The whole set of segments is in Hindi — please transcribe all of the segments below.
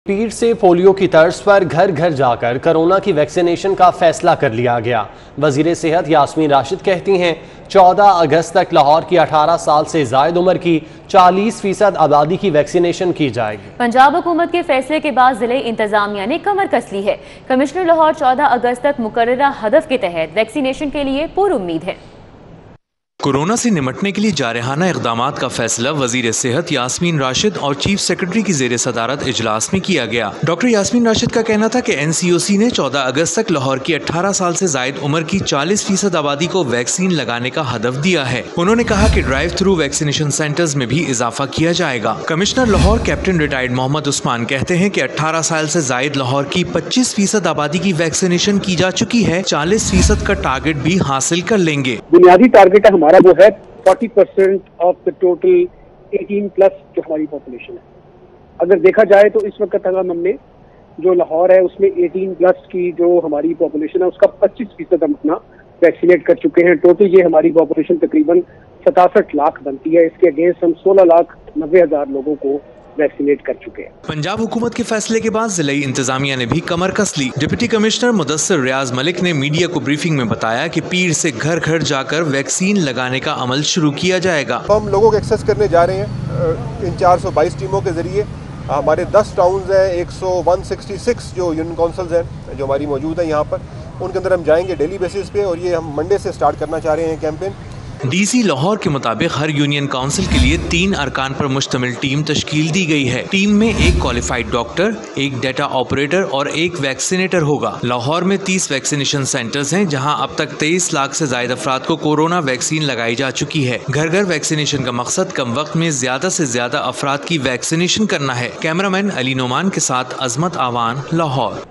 पीर से पोलियो की तर्ज पर घर घर जाकर कोरोना की वैक्सीनेशन का फैसला कर लिया गया। वजीर सेहत यास्मीन राशिद कहती हैं 14 अगस्त तक लाहौर की 18 साल से जायद उम्र की 40% आबादी की वैक्सीनेशन की जाएगी। पंजाब हुकूमत के फैसले के बाद जिले इंतजामिया ने कमर कस ली है। कमिश्नर लाहौर 14 अगस्त तक मुकर्ररा हदफ के तहत वैक्सीनेशन के लिए पुरुम्मीद है। कोरोना से निमटने के लिए जारहाना इक़दामात का फैसला वजीर सेहत यास्मीन राशिद और चीफ सेक्रेटरी की ज़ेर सदारत इजलास में किया गया। डॉक्टर यास्मीन राशिद का कहना था कि NCOC ने 14 अगस्त तक लाहौर की 18 साल से जायद उम्र की 40% आबादी को वैक्सीन लगाने का हदफ दिया है। उन्होंने कहा कि ड्राइव थ्रू वैक्सीनेशन सेंटर्स में भी इजाफा किया जाएगा। Commissioner Lahore captain retired Mohammad Usman कहते हैं कि 18 साल से जायद लाहौर की 25% आबादी की वैक्सीनेशन की जा चुकी है। 40% का टारगेट भी हासिल कर लेंगे। बुनियादी टारगेट हमारा वो है 40% ऑफ द टोटल 18 प्लस जो हमारी पॉपुलेशन है। अगर देखा जाए तो इस वक्त तक हमने जो लाहौर है उसमें 18 प्लस की जो हमारी पॉपुलेशन है उसका 25% हम अपना वैक्सीनेट कर चुके हैं। टोटल ये हमारी पॉपुलेशन तकरीबन 67 लाख बनती है। इसके अगेंस्ट हम 16,90,000 लोगों को वैक्सीनेट कर चुके हैं। पंजाब हुकूमत के फैसले के बाद जिले इंतजामिया ने भी कमर कस ली। डिप्टी कमिश्नर मुदस्सिर रियाज मलिक ने मीडिया को ब्रीफिंग में बताया कि पीर से घर घर जाकर वैक्सीन लगाने का अमल शुरू किया जाएगा। तो हम लोगों को एक्सेस करने जा रहे हैं इन 422 टीमों के जरिए। हमारे 10 टाउन्स हैं, 166 जो यूनियन काउंसिल्स हैं जो हमारी मौजूद है यहाँ पर, उनके अंदर हम जाएंगे डेली बेसिस पे और ये हम मंडे से स्टार्ट करना चाह रहे हैं कैंपेन। DC लाहौर के मुताबिक हर यूनियन काउंसिल के लिए 3 अरकान पर मुश्तमिल टीम तश्कील दी गई है। टीम में एक क्वालिफाइड डॉक्टर, एक डेटा ऑपरेटर और एक वैक्सीनेटर होगा। लाहौर में 30 वैक्सीनेशन सेंटर्स हैं जहां अब तक 23 लाख से ज्यादा अफराद को कोरोना वैक्सीन लगाई जा चुकी है। घर घर वैक्सीनेशन का मकसद कम वक्त में ज्यादा से ज्यादा अफराद की वैक्सीनेशन करना है। कैमरामैन अली नोमान के साथ अजमत आवान, लाहौर।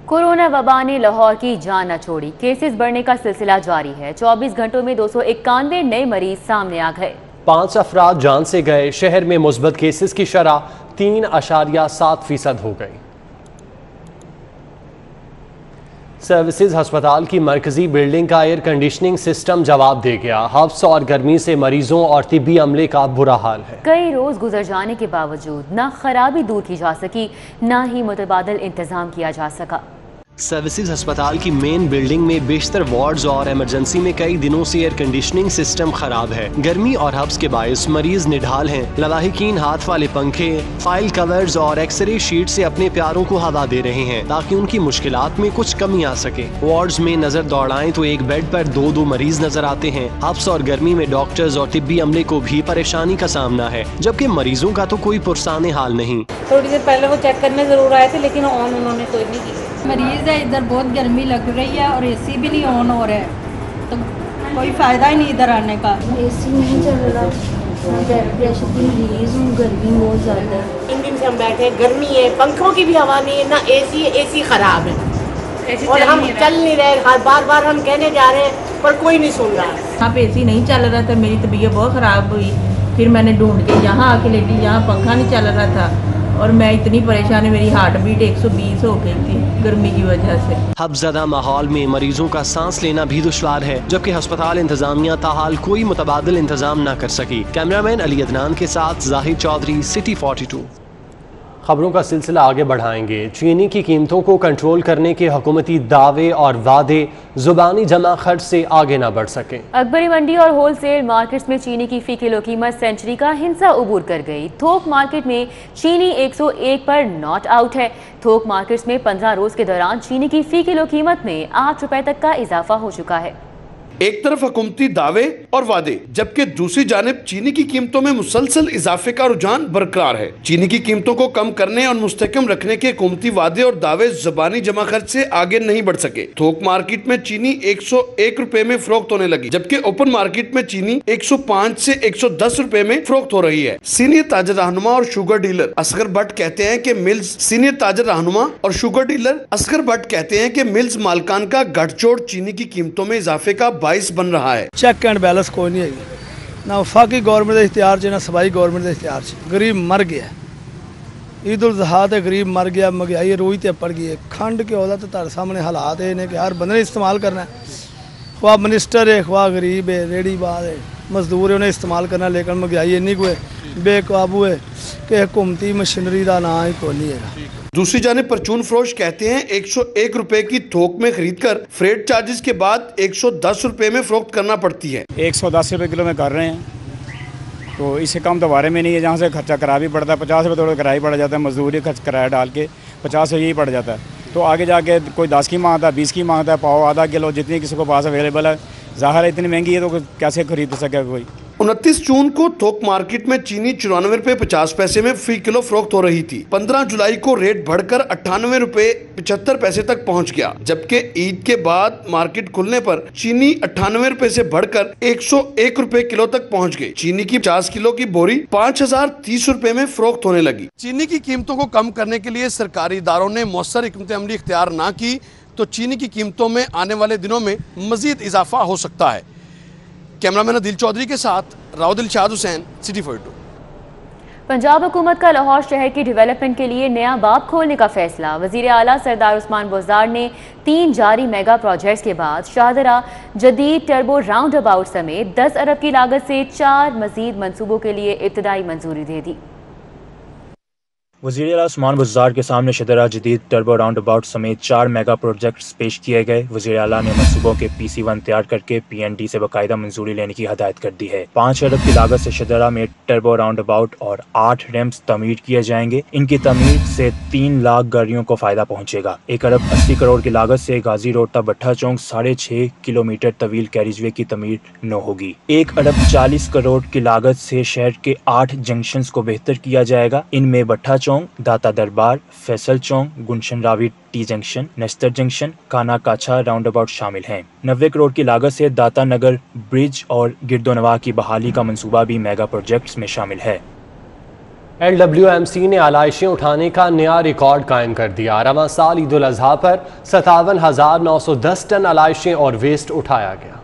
कोरोना वबा ने लाहौर की जान न छोड़ी। केसेस बढ़ने का सिलसिला जारी है। 24 घंटों में 291 नए मरीज सामने आ गए। 5 अफराद जान से गए। शहर में मुस्बत केसेस की शरह 3.7% हो गई। सर्विसेज अस्पताल की मरकजी बिल्डिंग का एयर कंडीशनिंग सिस्टम जवाब दे गया। हफ्स और गर्मी से मरीजों और तिब्बी अमले का बुरा हाल है। कई रोज गुजर जाने के बावजूद न खराबी दूर की जा सकी, न ही मुतबादल इंतजाम किया जा सका। सर्विसेज अस्पताल की मेन बिल्डिंग में बेशतर वार्ड्स और इमरजेंसी में कई दिनों से एयर कंडीशनिंग सिस्टम खराब है। गर्मी और हब्स के बायस मरीज निढाल हैं। लवाहिकीन हाथ वाले पंखे, फाइल कवर्स और एक्सरे शीट से अपने प्यारों को हवा दे रहे हैं ताकि उनकी मुश्किलात में कुछ कमी आ सके। वार्ड्स में नजर दौड़ाएं तो एक बेड पर 2-2 मरीज नजर आते हैं। हब्स और गर्मी में डॉक्टर्स और तिब्बी अमले को भी परेशानी का सामना है, जबकि मरीजों का तो कोई पुरसाने हाल नहीं। थोड़ी देर पहले वो चेक करने जरूर आए थे लेकिन ऑन उन्होंने कोई नहीं की। मरीज है, इधर बहुत गर्मी लग रही है और AC भी नहीं ऑन हो रहा है, तो कोई फ़ायदा ही नहीं इधर आने का। AC नहीं चल रहा, ब्लड प्रेशर की मरीज हूँ, गर्मी बहुत ज़्यादा है। 3 दिन से हम बैठे हैं, गर्मी है, पंखों की भी हवा नहीं है, ना AC ख़राब है और हम चल नहीं रहे। बार बार हम कहने जा रहे हैं पर कोई नहीं सुन रहा। यहाँ पे AC नहीं चल रहा था, मेरी तबीयत बहुत ख़राब हुई। फिर मैंने ढूंढ के यहाँ आके लेटी, यहाँ पंखा नहीं चल रहा था और मैं इतनी परेशान है, मेरी हार्ट बीट 120 हो गई थी गर्मी की वजह से। हब्सज़दा माहौल में मरीजों का सांस लेना भी दुश्वार है, जबकि अस्पताल इंतजामिया ताहाल कोई मुतबादिल इंतजाम न कर सकी। कैमरामैन अली अदनान के साथ जाहिद चौधरी, सिटी 42। खबरों का सिलसिला आगे बढ़ाएंगे। चीनी की कीमतों को कंट्रोल करने के हुकूमती दावे और वादे जुबानी जमा खर्च से आगे न बढ़ सके। अकबरी मंडी और होलसेल मार्केट्स में चीनी की फी किलो कीमत सेंचुरी का हिंसा उबूर कर गई। थोक मार्केट में चीनी 101 पर नॉट आउट है। थोक मार्केट्स में 15 रोज के दौरान चीनी की फी किलो कीमत में 8 रुपए तक का इजाफा हो चुका है। एक तरफ हुकूमती दावे और वादे, जबकि दूसरी जानिब चीनी की कीमतों में मुसलसल इजाफे का रुझान बरकरार है। चीनी की कीमतों को कम करने और मुस्तहकम रखने के हुकूमती वादे और दावे ज़बानी जमा खर्च से आगे नहीं बढ़ सके। थोक मार्केट में चीनी 101 रुपए में फरोख्त होने लगी, जबकि ओपन मार्केट में चीनी 105 से 110 रुपए में फरोख्त हो रही है। सीनियर ताजर रहनुमा और शुगर डीलर असगर भट्ट कहते हैं कि मिल्स सीनियर ताजर रहनुमा और शुगर डीलर असगर भट्ट कहते हैं कि मिल्स मालकान का गठजोड़ चीनी की कीमतों में इजाफे का बाइस बन रहा है। चेक एंड बैलेंस कोई नहीं है, ना वफाकी गवर्नमेंट के इख्तियार च, ना सूबाई गवर्नमेंट के इख्तियार च। गरीब मर गया, ईद उल ज़ुहा ते गरीब मर गया, महंगाई रोई ते पड़ गई है। खंड के ओदा तो तारे सामने हालात है कि हर बंदे ने इस्तेमाल करना है, ख्वाह मिनिस्टर है ख्वाह गरीब है, रेड़ी बाज है। मजदूर उन्हें इस्तेमाल करना, लेकिन महंगाई इन्नी को बेकाबू है कि हुकूमती मशीनरी का ना ही कोई नहीं है। दूसरी जानिब परचून फरोश कहते हैं 101 रुपए की थोक में खरीदकर फ्रेट चार्जेस के बाद 110 रुपए में फरोख्त करना पड़ती है। 110 रुपए किलो में कर रहे हैं, तो इससे कम तो बारे में नहीं है। जहाँ से खर्चा किराया भी पड़ता है, 50 रुपये थोड़ा किराया पड़ जाता है, मजदूरी खर्च किराया डाल के 50 यही पड़ जाता है। तो आगे जाके कोई 10 की मांगता है, 20 की मांगता है, पाव आधा किलो जितनी किसी को पास अवेलेबल है। ज़ाहिर है इतनी महंगी है तो कैसे खरीद सके कोई। 29 जून को थोक मार्केट में चीनी 94 रुपए 50 पैसे में फी किलो फरोख्त हो रही थी। 15 जुलाई को रेट बढ़कर 98 रुपए 75 पैसे तक पहुंच गया, जबकि ईद के बाद मार्केट खुलने पर चीनी 98 रुपए से बढ़कर 101 रुपए किलो तक पहुंच गई। चीनी की 50 किलो की बोरी 5030 रुपए में फरोख्त होने लगी। चीनी की कीमतों को कम करने के लिए सरकारी इदारों ने मौसर हिकमत अमली इख्तियार न की तो चीनी की कीमतों में आने वाले दिनों में मजीद इजाफा हो सकता है। कैमरामैन दिल चौधरी के साथ राव दिलशाद हुसैन, सिटी 42। पंजाब हुकूमत का लाहौर शहर की डेवलपमेंट के लिए नया बाब खोलने का फैसला। वजीर आला सरदार उस्मान बुज़दार ने 3 जारी मेगा प्रोजेक्ट्स के बाद शाहदरा जदीद टर्बो राउंड अबाउट समेत 10 अरब की लागत से 4 मजीद मंसूबों के लिए इब्तदाई मंजूरी दे दी। वज़ीर आला उस्मान बुज़दार के सामने शदरा जदीद टर्बो राउंड अबाउट समेत 4 मेगा प्रोजेक्ट्स पेश किए गए। वज़ीर आला ने मंसूबों के PC1 तैयार करके PND से बाकायदा मंजूरी लेने की हदायत कर दी है। 5 अरब की लागत से शदरा में टर्बो राउंड अबाउट और 8 रैम्प्स तमीर किए जाएंगे। इनकी तमीर से 3 लाख गाड़ियों को फायदा पहुँचेगा। 1 अरब 80 करोड़ की लागत से गाजी रोड तक भट्ठा चौक 6.5 किलोमीटर तवील कैरिजवे की तमीर न होगी। 1 अरब 40 करोड़ की लागत से शहर के 8 जंक्शंस को बेहतर किया जाएगा। इनमें भट्ठा दाता दरबार, फैसल चौक, गुलशन रावी टी जंक्शन, नस्तर जंक्शन, काना काछा राउंड अबाउट शामिल हैं। 90 करोड़ की लागत से दाता नगर ब्रिज और गिरदोनवा की बहाली का मंसूबा भी मेगा प्रोजेक्ट्स में शामिल है। LWMC ने आलाइशें उठाने का नया रिकॉर्ड कायम कर दिया। रवां साल ईद उल अजहा पर 57,910 टन आलाइशें और वेस्ट उठाया गया।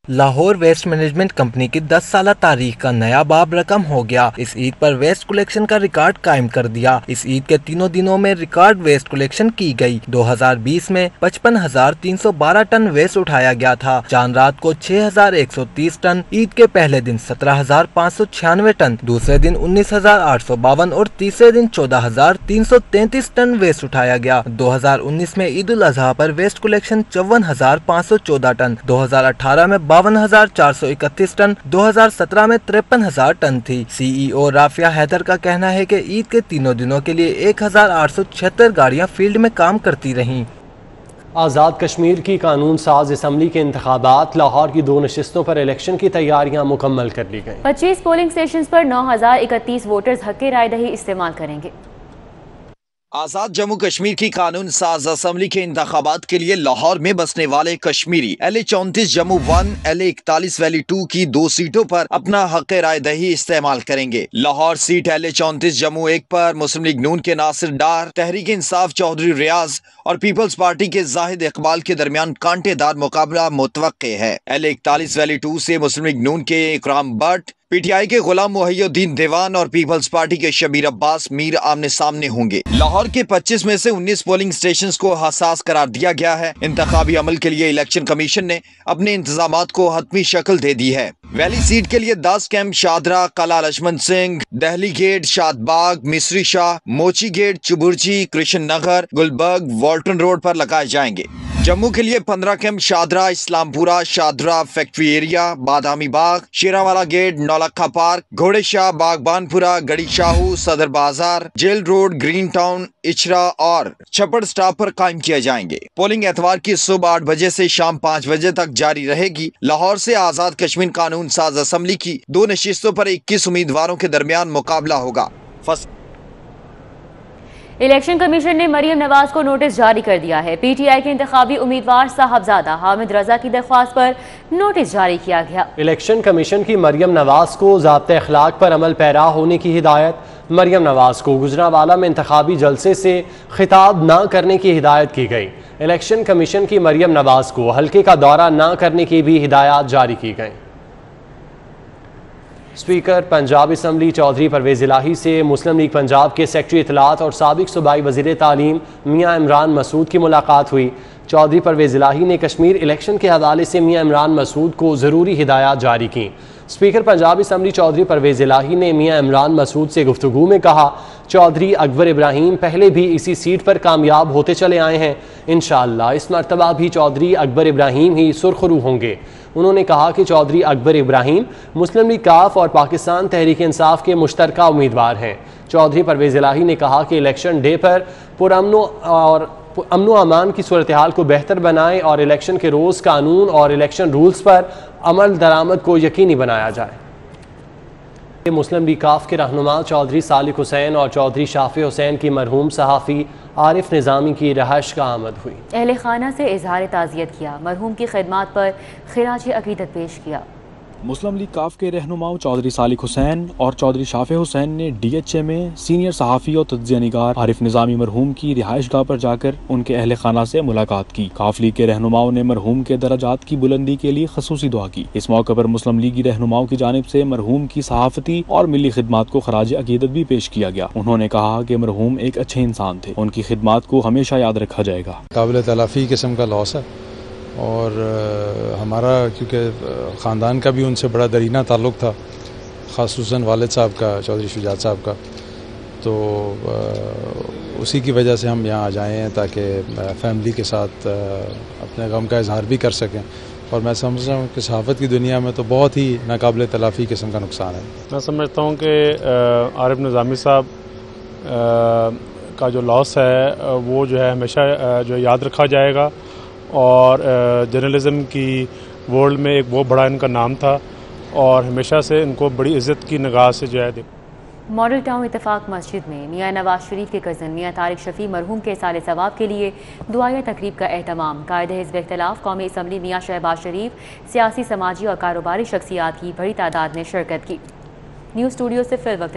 लाहौर वेस्ट मैनेजमेंट कंपनी की 10 साल तारीख का नया बाब रकम हो गया। इस ईद पर वेस्ट कलेक्शन का रिकॉर्ड कायम कर दिया। इस ईद के तीनों दिनों में रिकॉर्ड वेस्ट कलेक्शन की गई। 2020 में 55,312 टन वेस्ट उठाया गया था। चांद रात को 6,130 टन, ईद के पहले दिन 17,596 टन, दूसरे दिन 19,852 और तीसरे दिन 14,333 टन वेस्ट उठाया गया। 2019 में ईद उल अजहा पर वेस्ट कलेक्शन 54,514 टन, 2018 में 52,431 टन, 2017 में 53,000 टन थी। CEO राफिया हैदर का कहना है कि ईद के तीनों दिनों के लिए 1,876 गाड़ियां फील्ड में काम करती रहीं। आज़ाद कश्मीर की कानून साज असम्बली के इंतखाबात, लाहौर की 2 नशिस्तों पर इलेक्शन की तैयारियां मुकम्मल कर ली गई। 25 पोलिंग स्टेशन पर 9,031 वोटर्स हक़ रायदही इस्तेमाल करेंगे। आजाद जम्मू कश्मीर की कानून साज असम्बली के इंतखाबात के लिए लाहौर में बसने वाले Kashmiri LA34 Jammu 1, LA41 valley 2 की 2 सीटों पर अपना हक रायदही इस्तेमाल करेंगे। लाहौर सीट LA34 जम्मू 1 पर मुस्लिम लीग नून के नासिर डार, तहरीक इंसाफ चौधरी रियाज और पीपल्स पार्टी के जाहिद इकबाल के दरमियान कांटेदार मुकाबला मुतवक्के है। LA41 वैली 2 से मुस्लिम लीग नून के इकराम भट्ट, PTI के गुलाम मुहियुद्दीन देवान और पीपल्स पार्टी के शबीर अब्बास मीर आमने सामने होंगे। लाहौर के 25 में से 19 पोलिंग स्टेशंस को हसास करार दिया गया है। इंतखाबी अमल के लिए इलेक्शन कमीशन ने अपने इंतजामात को हतमी शक्ल दे दी है। वैली सीट के लिए 10 कैंप शादरा, कला Lakshman Singh, Delhi gate, Shadbagh, Misri Shah, Mochi gate, Chuburji, Krishan Nagar, Gulberg, Walton road पर लगाए जाएंगे। जम्मू के लिए 15 camp Shahdara, Islampura, Shahdara, factory area, Badami Bagh, Sheranwala gate, Naulakha park, घोड़े Shah, Baghbanpura, Garhi Shahu, Sadar Bazaar, jail road, green town, Ichhra और छप्पड़ स्टाफ पर कायम किए जाएंगे। पोलिंग एतवार की सुबह 8 बजे से शाम 5 बजे तक जारी रहेगी। लाहौर से आजाद कश्मीर कानून साज असम्बली की 2 नशिस्तों पर 21 उम्मीदवारों के दरमियान मुकाबला होगा। इलेक्शन कमीशन ने मरियम नवाज को नोटिस जारी कर दिया है। PTI के इंतखाबी उम्मीदवार साहबजादा हामिद रजा की दरख्वास्त पर नोटिस जारी किया गया। इलेक्शन कमीशन की मरियम नवाज को ज़ाब्ते अखलाक पर अमल पैरा होने की हिदायत। मरियम नवाज को गुजरांवाला में इंतखाबी जलसे से खिताब न करने की हिदायत की गई। इलेक्शन कमीशन की मरियम नवाज को हल्के का दौरा न करने की भी हिदायत जारी की गई। स्पीकर पंजाब असम्बली चौधरी परवेज इलाही से मुस्लिम लीग पंजाब के सेक्रेटरी इतलात और साबिक सूबाई वज़ीर तालीम मियाँ इमरान मसूद की मुलाकात हुई। चौधरी परवेज़ इलाही ने कश्मीर इलेक्शन के हवाले से मियां इमरान मसूद को ज़रूरी हिदायत जारी की। स्पीकर पंजाब असम्बली चौधरी परवेज़ इलाही ने मियां इमरान मसूद से गुफ्तगू में कहा, चौधरी अकबर इब्राहिम पहले भी इसी सीट पर कामयाब होते चले आए हैं, इंशाअल्लाह इस मरतबा भी चौधरी अकबर इब्राहिम ही सुरखरू होंगे। उन्होंने कहा कि चौधरी अकबर इब्राहिम मुस्लिम लीग काफ और पाकिस्तान तहरीक इंसाफ के मुश्तरका उम्मीदवार हैं। चौधरी परवेज़ इलाही ने कहा कि इलेक्शन डे पर अमन व अमान की सूरत हाल को बेहतर बनाएं और इलेक्शन के रोज़ कानून और इलेक्शन रूल्स पर अमल दरामद को यकीनी बनाया जाए। मुस्लिम लीग काफ के रहनुमा चौधरी सालिक हुसैन और चौधरी शाफी हुसैन की मरहूम सहाफ़ी आरिफ निज़ामी की रहायश का आमद हुई। अहले खाना से इजहार ताज़ियत किया, मरहूम की खिदमात पर खिराज अकीदत पेश किया। मुस्लिम लीग काफ के रहनुमाओं चौधरी सालिक हुसैन और चौधरी शाफी हुसैन ने DHA में सीनियर सहाफ़ी और तज्ज़िया निगार आरिफ निज़ामी मरहूम की रिहाइश गाह पर जाकर उनके अहले खाना से मुलाकात की। काफ लीग के रहनुमाओं ने मरहूम के दराजात की बुलंदी के लिए खसूसी दुआ की। इस मौके पर मुस्लिम लीगी रहनुमाओं की जानिब से मरहूम की सहाफ़ती और मिली खिदमात को खराज अकीदत भी पेश किया गया। उन्होंने कहा कि मरहूम एक अच्छे इंसान थे, उनकी खिदमात को हमेशा याद रखा जाएगा। काबिल तलाफ़ी किस्म का लॉस है और हमारा क्योंकि ख़ानदान का भी उनसे बड़ा दरीना ताल्लुक़ था, ख़ासुसन वालिद साहब का, चौधरी शुजात साहब का, तो उसी की वजह से हम यहाँ आ जाए हैं ताकि फैमिली के साथ अपने गम का इजहार भी कर सकें। और मैं समझता हूँ कि सहाफ़त की दुनिया में तो बहुत ही नाकाबिल तलाफ़ी किस्म का नुकसान है। मैं समझता हूँ कि आरिफ निज़ामी साहब का जो लॉस है वो जो है हमेशा जो याद रखा जाएगा और जर्नलिज़म की वर्ल्ड में एक बहुत बड़ा इनका नाम था और हमेशा से इनको बड़ी इज़्ज़त की निगाह से जो है। मॉडल टाउन इत्तेफाक मस्जिद में मियां नवाज शरीफ के कज़न मियां तारिक शफ़ी मरहूम के साले सवाब के लिए दुआया तकरीब का एहतमाम। कायदे हिज़्ब इख्तिलाफ कौमी असम्बली मियां शहबाज शरीफ, सियासी, समाजी और कारोबारी शख्सियात की बड़ी तादाद ने शिरकत की। न्यूज़ स्टूडियो से फिल वक्त